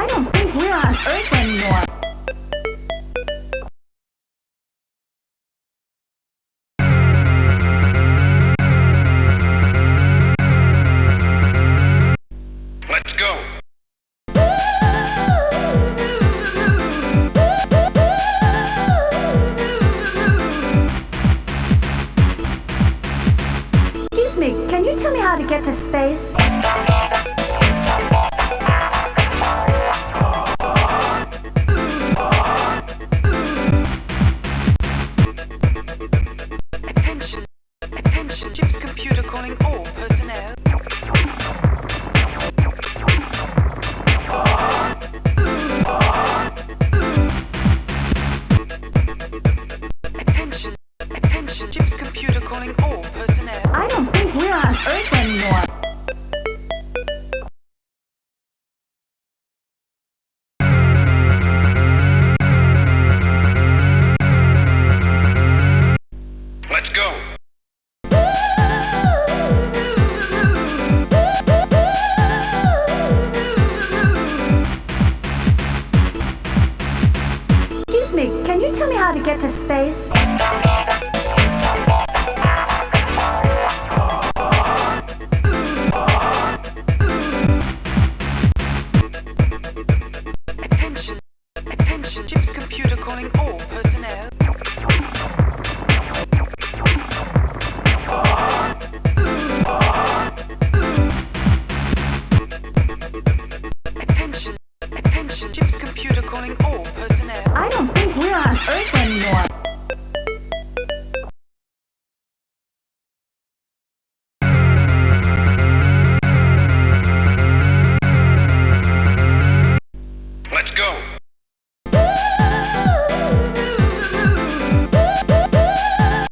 I don't think we're on Earth anymore. Let's go. Excuse me, can you tell me how to get to space? Attention, ship's computer calling all personnel. Attention, ship's computer calling all personnel. I don't think we're on Earth anymore. Let's go. Excuse me, can you tell me how to get to space?